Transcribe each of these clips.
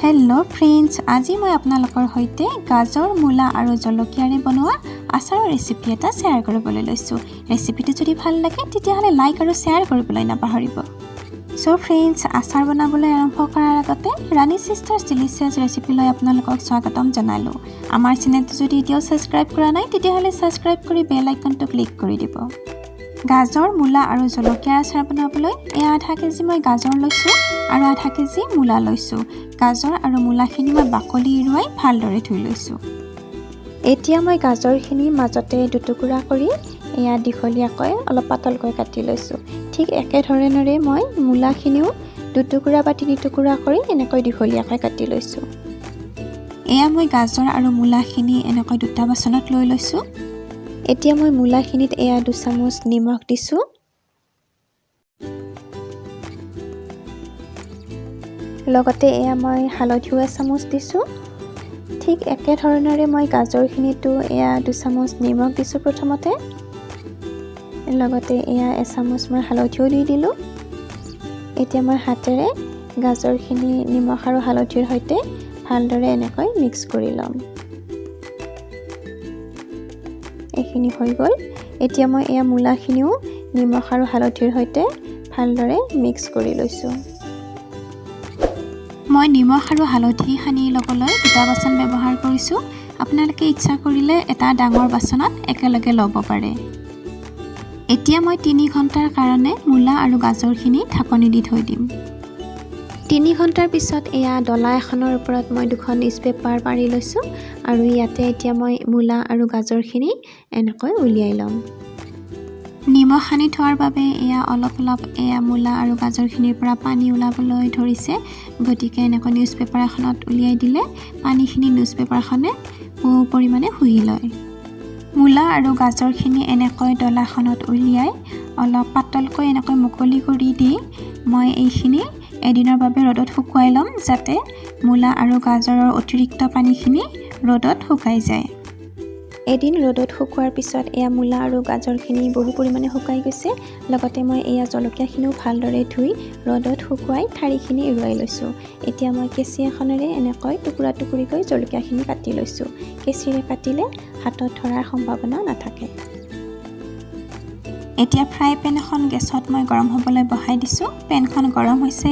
Hello friends, আজি মই আপোনালোকৰ হৈতে গাজৰ, মূলা আৰু জলকীয়াৰে বনোৱা আচাৰৰ ৰেচিপি এটা শেয়াৰ কৰিবলৈ লৈছো। ৰেচিপিটো যদি ভাল লাগে তেতিয়াহলে লাইক আৰু শেয়াৰ কৰিবলৈ নাপাহৰিব। সো फ्रेंड्स, আচাৰ বনাবলৈ আৰম্ভ কৰাৰ আগতে ৰাণী সিস্টাৰ্স ডিলিচিয়াছ ৰেচিপি লৈ আপোনালোকক স্বাগতম জনালো। আমাৰ চেনেলটো যদি এতিয়াও সাবস্ক্ৰাইব কৰা নাই তেতিয়াহলে সাবস্ক্ৰাইব কৰি বেল আইকনটো ক্লিক কৰি দিব। গাজৰ, মূলা আৰু জলকীয়াৰ আচাৰ বনাবলৈ আধা কেজি মই গাজৰ লৈছো আৰু আধা কেজি মূলা লৈছো। গাজৰ আৰু মূলাখিনি মই বাকলি এৰুৱাই ভালদৰে ধুই লৈছো। এতিয়া মই গাজৰখিনি মাজতে দুটুকুৰা কৰি দীঘলীয়াকৈ অলপ পাতলকৈ কাটি লৈছো। ঠিক একে ধৰণৰে মই মূলাখিনিও দুটুকুৰা বা তিনি টুকুৰা কৰি এনেকৈ দীঘলীয়াকৈ কাটি লৈছো। মই গাজৰ আৰু মূলাখিনি এনেকৈ দুটা বাচনত লৈ লৈছো। এতিয়া মই মূলাখিনিত 2 চামুচ নিমখ দিছো। লগতে মই হালধিও 1 চামুচ দিছো। ঠিক একে ধৰণৰে মই গাজৰখিনিতো 2 চামুচ নিমখ দিছো প্ৰথমতে। লগতে 1 চামুচ মই হালধিও দি দিলো। এতিয়া মই হাতেৰে গাজৰখিনি নিমখ আৰু হালধিৰ সৈতে ভালদৰে এনেকৈ মিক্স কৰি লম। এইখিনি হৈ গ'ল। এতিয়া মই মূলাখিনিও নিমখ আৰু হালধিৰ সৈতে ভালদৰে মিক্স কৰি লৈছো। মই নিমখ আৰু হালধি সানি লবলৈ দুটা বাচন ব্যৱহাৰ কৰিছো। আপোনালোকে ইচ্ছা কৰিলে এটা ডাঙৰ বাচনত একেলগে ল'ব পাৰে। এতিয়া মই 3 ঘণ্টাৰ কাৰণে মূলা আৰু গাজৰখিনি ঢাকনি দি থৈ দিম। 3 ঘণ্টাৰ পিছত ডলা এখনৰ ওপৰত মই দুখন নিউজপেপাৰ পাৰি লৈছো আৰু ইয়াতে এতিয়া মই মূলা আৰু গাজৰখিনি এনেকৈ উলিয়াই লম। নিমখ সানি থোৱাৰ বাবে অলপ মূলা আৰু গাজৰখিনিৰ পৰা পানী ওলাবলৈ ধৰিছে। গতিকে এনেকৈ নিউজপেপাৰ এখনত উলিয়াই দিলে পানীখিনি নিউজপেপাৰখনে বহু পৰিমাণে শুহি লয়। মূলা আৰু গাজৰখিনি এনেকৈ ডলাখনত উলিয়াই অলপ পাতলকৈ এনেকৈ মুকলি কৰি দি মই এইখিনি এদিনৰ বাবে ৰ'দত শুকুৱাই ল'ম, যাতে মূলা আৰু গাজৰৰ অতিৰিক্ত পানীখিনি ৰ'দত শুকাই যায়। এদিন ৰ'দত শুকুৱাৰ পিছত মূলা আৰু গাজৰখিনি বহু পৰিমাণে শুকাই গৈছে। লগতে মই জলকীয়াখিনিও ভালদৰে ধুই ৰ'দত শুকুৱাই ঠাৰিখিনি এৰুৱাই লৈছো। এতিয়া মই কেঁচি এখনেৰে এনেকৈ টুকুৰা টুকুৰিকৈ জলকীয়াখিনি কাটি লৈছো। কেঁচিৰে কাটিলে হাতত ধৰাৰ সম্ভাৱনা নাথাকে। এতিয়া ফ্ৰাই পেন এখন গেছত মই গৰম হ'বলৈ বহাই দিছো। পেনখন গৰম হৈছে।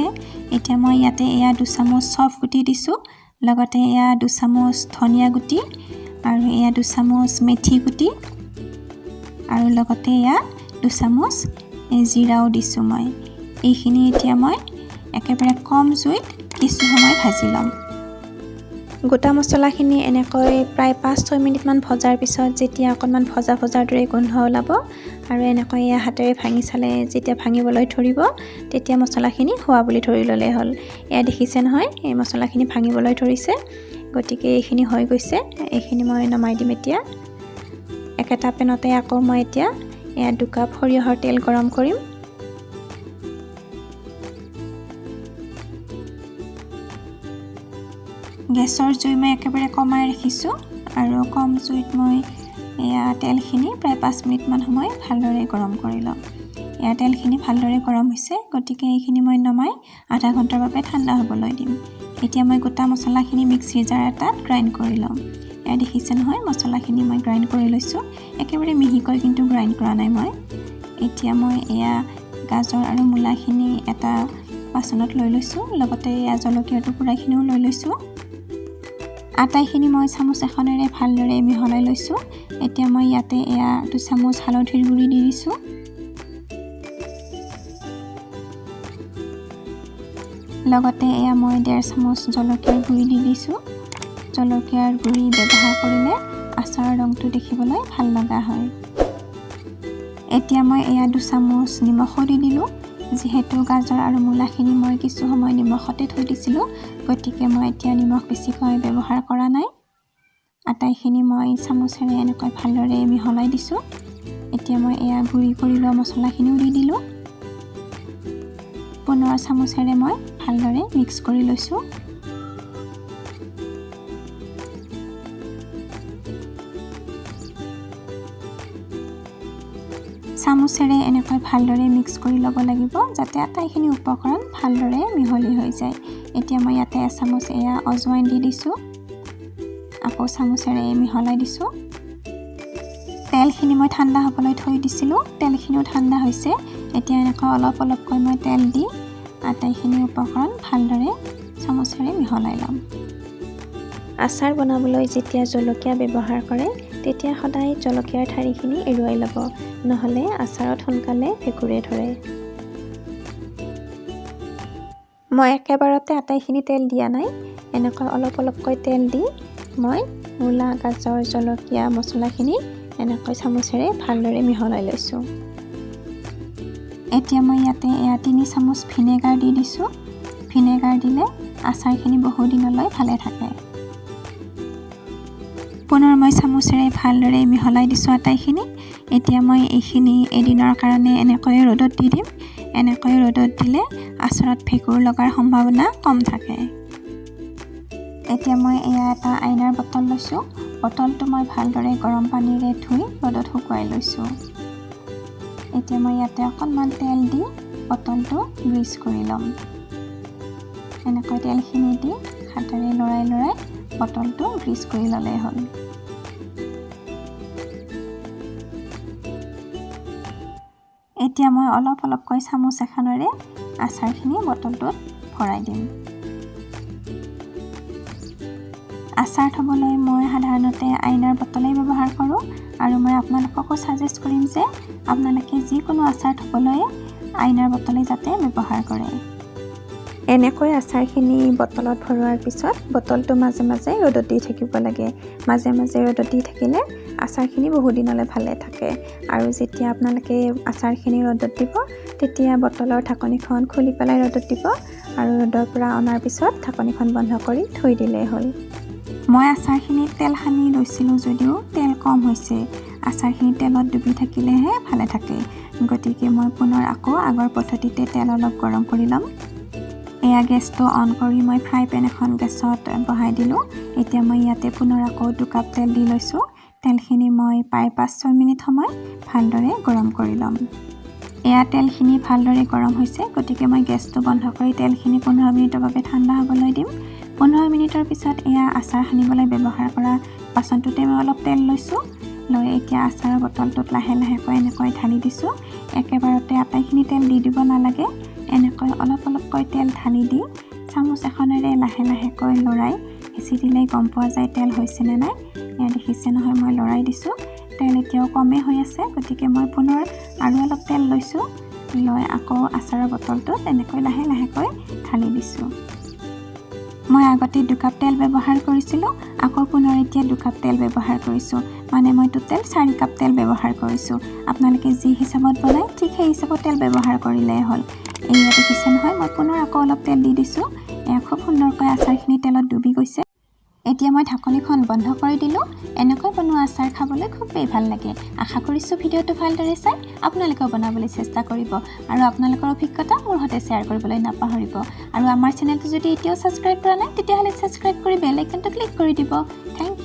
এতিয়া মই ইয়াতে 2 চামুচ চফ গুটি দিছো। লগতে 2 চামুচ ধনিয়া গুটি আৰু 2 চামুচ মেথি গুটি আৰু লগতে 2 চামুচ জিৰাও দিছো মই। এইখিনি এতিয়া মই একেবাৰে কম জুইত কিছু সময় ভাজি ল'ম। গোটা মছলাখিনি এনেকৈ প্ৰায় 5-6 মিনিটমান ভজাৰ পিছত যেতিয়া অকণমান ভজাৰ দৰে গোন্ধ ওলাব আৰু এনেকৈ হাতেৰে ভাঙি চালে যেতিয়া ভাঙিবলৈ ধৰিব তেতিয়া মছলাখিনি হোৱা বুলি ধৰি ল'লে হ'ল। দেখিছে নহয়, এই মছলাখিনি ভাঙিবলৈ ধৰিছে। গতিকে এইখিনি হৈ গৈছে। এইখিনি মই নমাই দিম। এতিয়া একেটা পেনতে আকৌ মই এতিয়া 2 কাপ সৰিয়হৰ তেল গৰম কৰিম। গেছৰ জুই মই একেবাৰে কমাই ৰাখিছো আৰু কম জুইত মই তেলখিনি প্ৰায় 5 মিনিটমান সময় ভালদৰে গৰম কৰি ল'ম। তেলখিনি ভালদৰে গৰম হৈছে। গতিকে এইখিনি মই নমাই আধা ঘণ্টাৰ বাবে ঠাণ্ডা হ'বলৈ দিম। এতিয়া মই গোটা মছলাখিনি মিক্সিৰ জাৰ এটাত গ্ৰাইণ্ড কৰি ল'ম। দেখিছে নহয়, মছলাখিনি মই গ্ৰাইণ্ড কৰি লৈছো। একেবাৰে মিহিকৈ কিন্তু গ্ৰাইণ্ড কৰা নাই মই। এতিয়া মই গাজৰ আৰু মূলাখিনি এটা বাচনত লৈ লৈছো। লগতে জলকীয়াৰ টুকুৰাখিনিও লৈ লৈছো। আটাইখিনি মই চামুচ এখনেৰে ভালদৰে মিহলাই লৈছো। এতিয়া মই ইয়াতে 2 চামুচ হালধিৰ গুড়ি দি দিছো। লগতে মই 1.5 চামুচ জলকীয়াৰ গুড়ি দি দিছো। জলকীয়াৰ গুড়ি ব্যৱহাৰ কৰিলে আচাৰৰ ৰংটো দেখিবলৈ ভাল লগা হয়। এতিয়া মই 2 চামুচ নিমখো দি দিলো। যিহেতু গাজৰ আৰু মূলাখিনি মই কিছু সময় নিমখতে থৈ দিছিলো, গতিকে মই এতিয়া নিমখ বেছিকৈ ব্যৱহাৰ কৰা নাই। আটাইখিনি মই চামুচেৰে এনেকৈ ভালদৰে মিহলাই দিছো। এতিয়া মই গুড়ি কৰি লোৱা মছলাখিনিও দি দিলো। পুনৰ চামুচেৰে মই ভালদৰে মিক্স কৰি লৈছো। চামুচেৰে এনেকৈ ভালদৰে মিক্স কৰি ল'ব লাগিব, যাতে আটাইখিনি উপকৰণ ভালদৰে মিহলি হৈ যায়। এতিয়া মই ইয়াতে এচামুচ এয়া ajwain দি দিছোঁ আকৌ চামুচেৰে মিহলাই দিছোঁ তেলখিনি মই ঠাণ্ডা হ'বলৈ থৈ দিছিলোঁ তেলখিনিও ঠাণ্ডা হৈছে এতিয়া এনেকৈ অলপ অলপকৈ মই তেল দি আটাইখিনি উপকৰণ ভালদৰে চামুচেৰে মিহলাই ল'ম আচাৰ বনাবলৈ যেতিয়া জলকীয়া ব্যৱহাৰ কৰে তেতিয়া সদায় জলকীয়াৰ ঠাৰিখিনি এৰুৱাই ল'ব নহ'লে আচাৰত সোনকালে ভেঁকুৰে ধৰে মই একেবাৰতে আটাইখিনি তেল দিয়া নাই এনেকৈ অলপ অলপকৈ তেল দি মই মূলা গাজৰ জলকীয়া মছলাখিনি এনেকৈ চামুচেৰে ভালদৰে মিহলাই লৈছোঁ এতিয়া মই ইয়াতে 3 চামুচ ভিনেগাৰ দি দিছোঁ ভিনেগাৰ দিলে আচাৰখিনি বহু দিনলৈ ভালে থাকে পুনৰ মই চামুচেৰে ভালদৰে মিহলাই দিছোঁ আটাইখিনি এতিয়া মই এইখিনি এদিনৰ কাৰণে এনেকৈ ৰ'দত দি দিম এনেকৈ ৰ'দত দিলে আচাৰত ভেঁকুৰ লগাৰ সম্ভাৱনা কম থাকে এতিয়া মই এটা আইনাৰ বটল লৈছোঁ বটলটো মই ভালদৰে গৰম পানীৰে ধুই ৰ'দত শুকুৱাই লৈছোঁ এতিয়া মই ইয়াতে অকণমান তেল দি বটলটো গ্ৰীজ কৰি ল'ম এনেকৈ তেলখিনি দি হাতেৰে লৰাই লৰাই বটলটো গ্ৰীজ কৰি ল'লেই হ'ল এতিয়া মই অলপ অলপকৈ চামুচ এখনেৰে আচাৰখিনি বটলটোত ভৰাই দিম আচাৰ থ'বলৈ মই সাধাৰণতে আইনাৰ বটলেই ব্যৱহাৰ কৰোঁ আৰু মই আপোনালোককো সাজেষ্ট কৰিম যে আপোনালোকে যিকোনো আচাৰ থ'বলৈ আইনাৰ বটলেই যাতে ব্যৱহাৰ কৰে এনেকৈ আচাৰখিনি বটলত ভৰোৱাৰ পিছত বটলটো মাজে মাজে ৰ'দত দি থাকিব লাগে মাজে মাজে ৰ'দত দি থাকিলে আচাৰখিনি বহু দিনলৈ ভালে থাকে আৰু যেতিয়া আপোনালোকে আচাৰখিনি ৰ'দত দিব তেতিয়া বটলৰ ঢাকনিখন খুলি পেলাই ৰ'দত দিব আৰু ৰ'দৰ পৰা অনাৰ পিছত ঢাকনিখন বন্ধ কৰি থৈ দিলেই হ'ল মই আচাৰখিনিত তেল সানি লৈছিলোঁ যদিও তেল কম হৈছে আচাৰখিনি তেলত ডুবি থাকিলেহে ভালে থাকে গতিকে মই পুনৰ আকৌ আগৰ পদ্ধতিতে তেল অলপ গৰম কৰি ল'ম এয়া গেছটো অন কৰি মই ফ্ৰাই পেন এখন গেছত বহাই দিলোঁ এতিয়া মই ইয়াতে পুনৰ আকৌ 2 কাপ তেল দি লৈছোঁ তেলখিনি মই প্ৰায় 5-6 মিনিট সময় ভালদৰে গৰম কৰি ল'ম এয়া তেলখিনি ভালদৰে গৰম হৈছে গতিকে মই গেছটো বন্ধ কৰি তেলখিনি 15 মিনিটৰ বাবে ঠাণ্ডা হ'বলৈ দিম 15 মিনিটৰ পিছত এয়া আচাৰ সানিবলৈ ব্যৱহাৰ কৰা বাচনটোতে মই অলপ তেল লৈছোঁ লৈ এতিয়া আচাৰৰ বটলটোত লাহে লাহেকৈ এনেকৈ ঢালি দিছোঁ একেবাৰতে আটাইখিনি তেল দি দিব নালাগে এনেকৈ অলপ অলপকৈ তেল ঢালি দি চামুচ এখনেৰে লাহে লাহেকৈ লৰাই হেঁচি দিলেই গম পোৱা যায় তেল হৈছে নে নাই এয়া দেখিছে নহয় মই লৰাই দিছোঁ তেল এতিয়াও কমেই হৈ আছে গতিকে মই পুনৰ আৰু অলপ তেল লৈছোঁ লৈ আকৌ আচাৰৰ বটলটোত এনেকৈ লাহে লাহেকৈ ঢালি দিছোঁ মই আগতে 2 কাপ তেল ব্যৱহাৰ কৰিছিলোঁ আকৌ পুনৰ এতিয়া 2 কাপ তেল ব্যৱহাৰ কৰিছোঁ মানে মই টোটেল 4 কাপ তেল ব্যৱহাৰ কৰিছোঁ আপোনালোকে যি হিচাপত বনায় ঠিক সেই হিচাপত তেল ব্যৱহাৰ কৰিলেই হ'ল এয়া দেখিছে নহয় মই পুনৰ আকৌ অলপ তেল দি দিছোঁ এয়া খুব সুন্দৰকৈ আচাৰখিনি তেলত ডুবি গৈছে এতিয়া মই ঢাকনিখন বন্ধ কৰি দিলোঁ এনেকৈ বনোৱা আচাৰ খাবলৈ খুবেই ভাল লাগে আশা কৰিছোঁ ভিডিঅ'টো ভালদৰে চাই আপোনালোকেও বনাবলৈ চেষ্টা কৰিব আৰু আপোনালোকৰ অভিজ্ঞতা মোৰ সৈতে শ্বেয়াৰ কৰিবলৈ নাপাহৰিব আৰু আমাৰ চেনেলটো যদি এতিয়াও ছাবস্ক্ৰাইব কৰা নাই তেতিয়াহ'লে ছাবস্ক্ৰাইব কৰি বেল আইকনটো ক্লিক কৰি দিব থ্যাংক